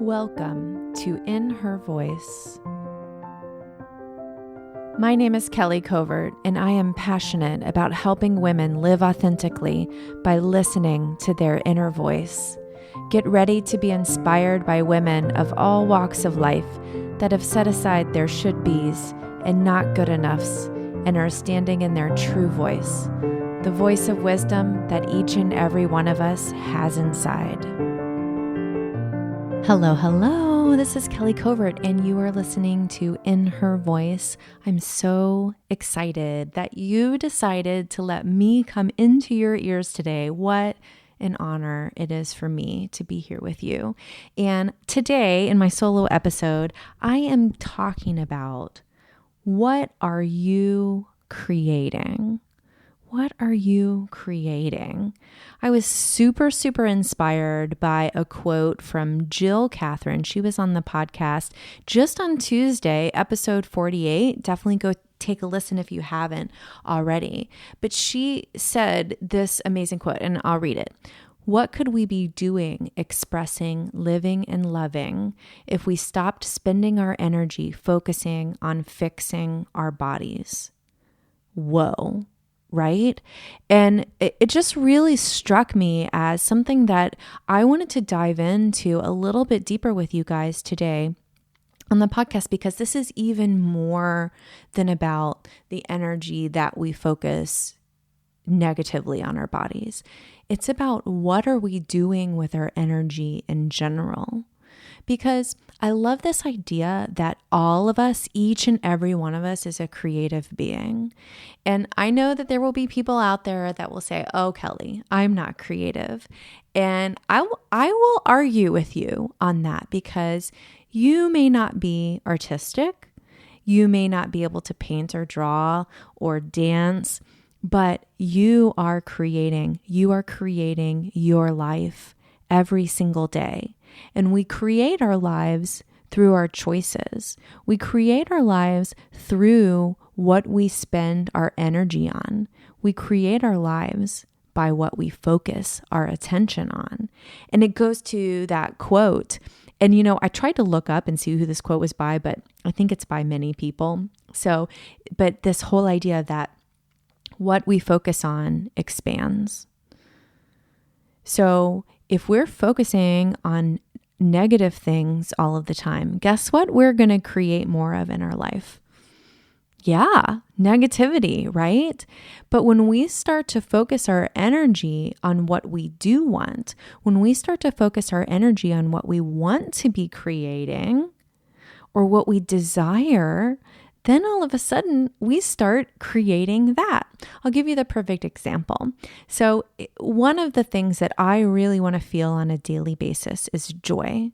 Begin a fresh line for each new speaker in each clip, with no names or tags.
Welcome to In Her Voice. My name is Kelly Covert, and I am passionate about helping women live authentically by listening to their inner voice. Get ready to be inspired by women of all walks of life that have set aside their should-bes and not good enoughs and are standing in their true voice, the voice of wisdom that each and every one of us has inside. Hello. This is Kelly Covert, and you are listening to In Her Voice. I'm so excited that you decided to let me come into your ears today. What an honor it is for me to be here with you. And today, in my solo episode, I am talking about what are you creating? What are you creating? I was super inspired by a quote from Jill Catherine. She was on the podcast just on Tuesday, episode 48. Definitely go take a listen if you haven't already. But she said this amazing quote, and I'll read it. What could we be doing, expressing, living, and loving if we stopped spending our energy focusing on fixing our bodies? Whoa. Right? And it just really struck me as something that I wanted to dive into a little bit deeper with you guys today on the podcast, because this is even more than about the energy that we focus negatively on our bodies. It's about what are we doing with our energy in general. Because I love this idea that all of us, each and every one of us, is a creative being. And I know that there will be people out there that will say, oh, Kelly, I'm not creative. And I will argue with you on that, because you may not be artistic. You may not be able to paint or draw or dance, but you are creating. You are creating your life every single day. And we create our lives through our choices. We create our lives through what we spend our energy on. We create our lives by what we focus our attention on. And it goes to that quote. And, I tried to look up and see who this quote was by, but I think it's by many people. But this whole idea that what we focus on expands. So if we're focusing on negative things all of the time, guess what we're going to create more of in our life? Yeah, negativity, right? But when we start to focus our energy on what we do want, when we start to focus our energy on what we want to be creating or what we desire, then all of a sudden we start creating that. I'll give you the perfect example. So one of the things that I really want to feel on a daily basis is joy.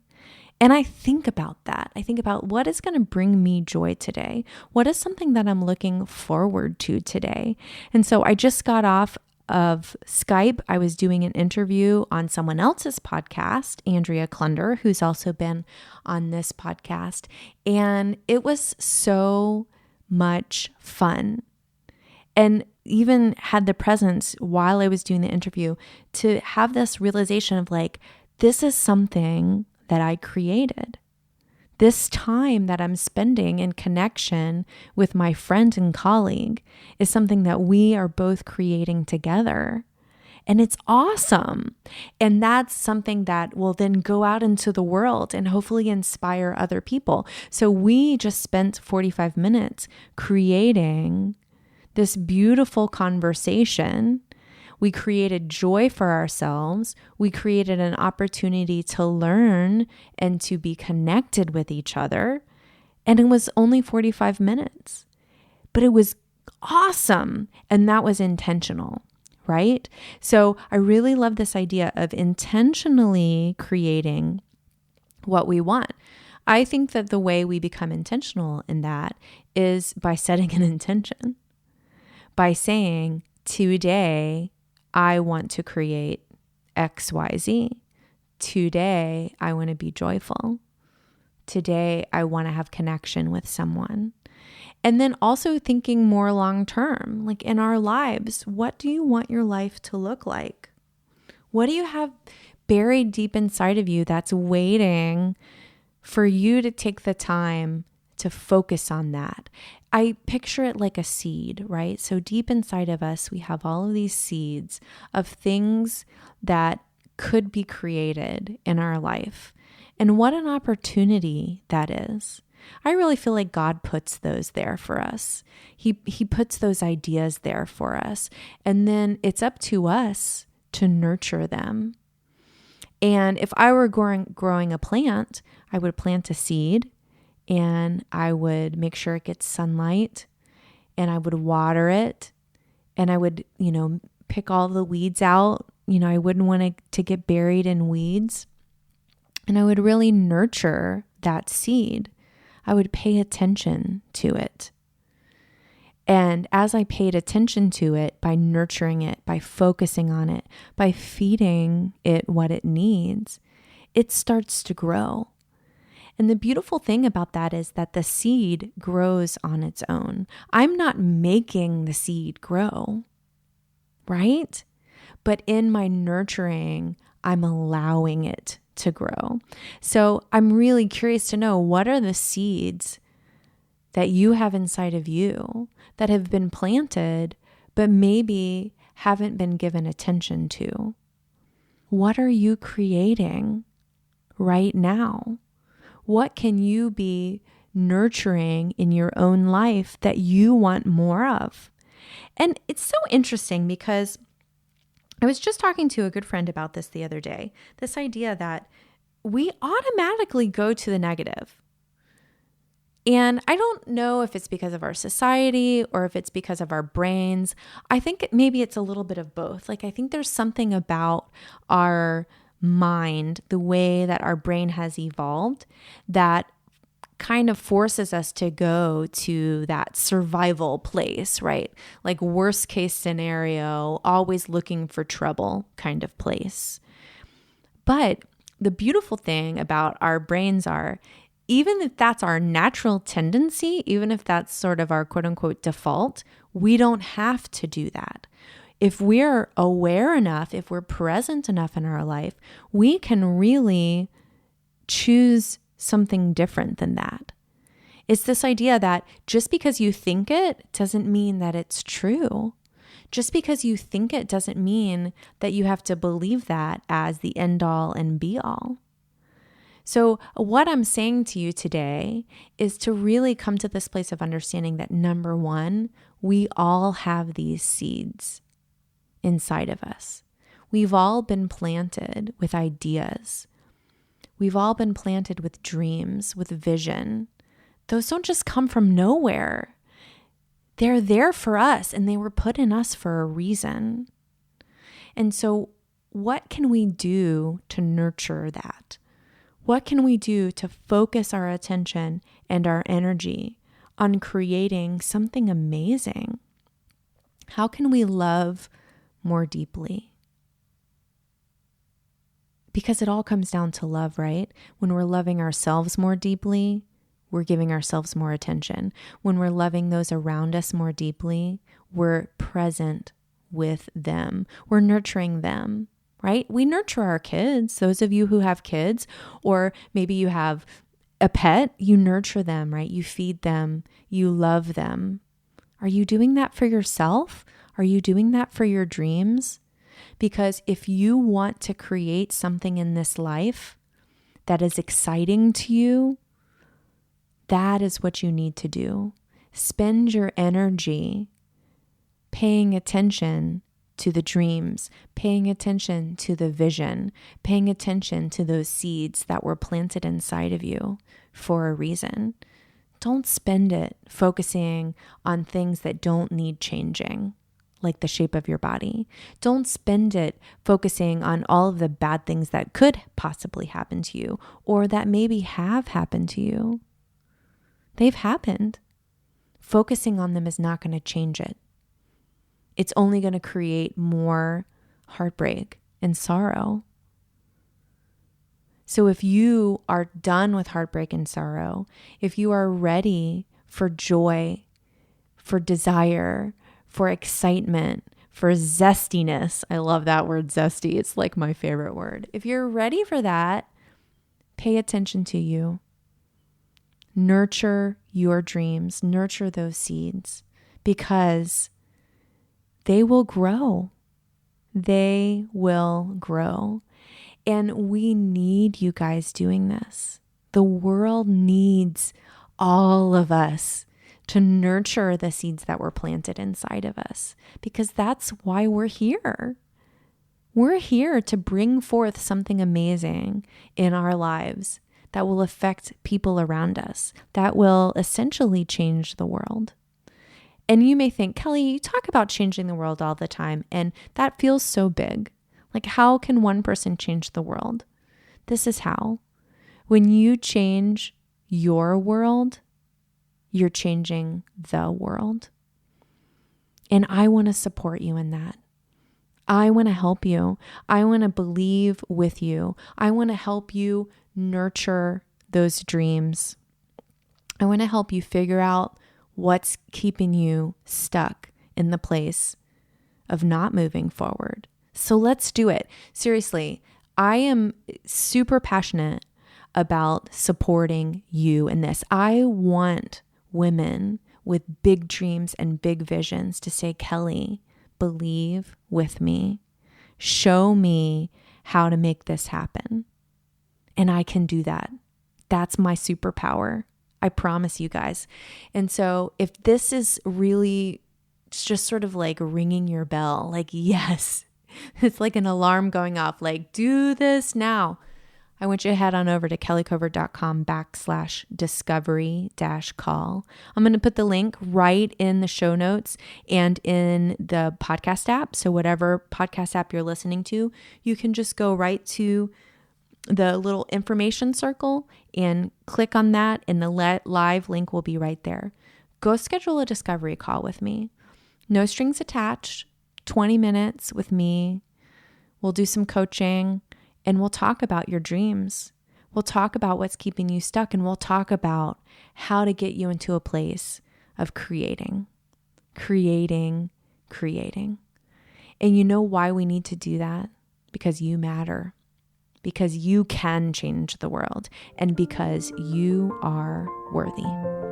And I think about that. I think about what is going to bring me joy today? What is something that I'm looking forward to today? And so I just got off of Skype. I was doing an interview on someone else's podcast, Andrea Klunder, who's also been on this podcast. And it was so much fun. And even had the presence while I was doing the interview to have this realization of this is something that I created. This time that I'm spending in connection with my friend and colleague is something that we are both creating together. And it's awesome. And that's something that will then go out into the world and hopefully inspire other people. So we just spent 45 minutes creating this beautiful conversation. We created joy for ourselves. We created an opportunity to learn and to be connected with each other. And it was only 45 minutes, but it was awesome. And that was intentional, right? So I really love this idea of intentionally creating what we want. I think that the way we become intentional in that is by setting an intention, by saying, today, I want to create XYZ. Today, I want to be joyful. Today, I want to have connection with someone. And then also thinking more long term, in our lives, what do you want your life to look like? What do you have buried deep inside of you that's waiting for you to take the time to focus on that. I picture it like a seed, right? So deep inside of us, we have all of these seeds of things that could be created in our life. And what an opportunity that is. I really feel like God puts those there for us. He puts those ideas there for us. And then it's up to us to nurture them. And if I were growing a plant, I would plant a seed and I would make sure it gets sunlight and I would water it and I would, pick all the weeds out. I wouldn't want it to get buried in weeds. And I would really nurture that seed. I would pay attention to it. And as I paid attention to it, by nurturing it, by focusing on it, by feeding it what it needs, it starts to grow. And the beautiful thing about that is that the seed grows on its own. I'm not making the seed grow, right? But in my nurturing, I'm allowing it to grow. So I'm really curious to know, what are the seeds that you have inside of you that have been planted, but maybe haven't been given attention to? What are you creating right now? What can you be nurturing in your own life that you want more of? And it's so interesting because I was just talking to a good friend about this the other day, this idea that we automatically go to the negative. And I don't know if it's because of our society or if it's because of our brains. I think maybe it's a little bit of both. I think there's something about our mind, the way that our brain has evolved, that kind of forces us to go to that survival place, right? Like worst case scenario, always looking for trouble kind of place. But the beautiful thing about our brains are, even if that's our natural tendency, even if that's sort of our quote unquote default, we don't have to do that. If we're aware enough, if we're present enough in our life, we can really choose something different than that. It's this idea that just because you think it doesn't mean that it's true. Just because you think it doesn't mean that you have to believe that as the end all and be all. So what I'm saying to you today is to really come to this place of understanding that, number one, we all have these seeds inside of us. We've all been planted with ideas. We've all been planted with dreams, with vision. Those don't just come from nowhere. They're there for us, and they were put in us for a reason. And so what can we do to nurture that? What can we do to focus our attention and our energy on creating something amazing? How can we love more deeply? Because it all comes down to love, right? When we're loving ourselves more deeply, we're giving ourselves more attention. When we're loving those around us more deeply, we're present with them. We're nurturing them, right? We nurture our kids. Those of you who have kids, or maybe you have a pet, you nurture them, right? You feed them, you love them. Are you doing that for yourself? Are you doing that for your dreams? Because if you want to create something in this life that is exciting to you, that is what you need to do. Spend your energy paying attention to the dreams, paying attention to the vision, paying attention to those seeds that were planted inside of you for a reason. Don't spend it focusing on things that don't need changing, like the shape of your body. Don't spend it focusing on all of the bad things that could possibly happen to you, or that maybe have happened to you. They've happened. Focusing on them is not going to change it. It's only going to create more heartbreak and sorrow. So if you are done with heartbreak and sorrow, if you are ready for joy, for desire, for excitement, for zestiness. I love that word zesty. It's like my favorite word. If you're ready for that, pay attention to you. Nurture your dreams, nurture those seeds, because they will grow. They will grow. And we need you guys doing this. The world needs all of us to nurture the seeds that were planted inside of us, because that's why we're here. We're here to bring forth something amazing in our lives that will affect people around us, that will essentially change the world. And you may think, Kelly, you talk about changing the world all the time, and that feels so big. Like, how can one person change the world? This is how. When you change your world, you're changing the world. And I want to support you in that. I want to help you. I want to believe with you. I want to help you nurture those dreams. I want to help you figure out what's keeping you stuck in the place of not moving forward. So let's do it. Seriously, I am super passionate about supporting you in this. I want women with big dreams and big visions to say, Kelly, believe with me. Show me how to make this happen. And I can do that. That's my superpower. I promise you guys. And so if this is really just sort of like ringing your bell, like, yes, it's like an alarm going off, like, do this now. I want you to head on over to kellycovert.com/discovery-call. I'm going to put the link right in the show notes and in the podcast app. So whatever podcast app you're listening to, you can just go right to the little information circle and click on that, and the live link will be right there. Go schedule a discovery call with me. No strings attached, 20 minutes with me. We'll do some coaching. And we'll talk about your dreams. We'll talk about what's keeping you stuck, and we'll talk about how to get you into a place of creating. And you know why we need to do that? Because you matter. Because you can change the world. And because you are worthy.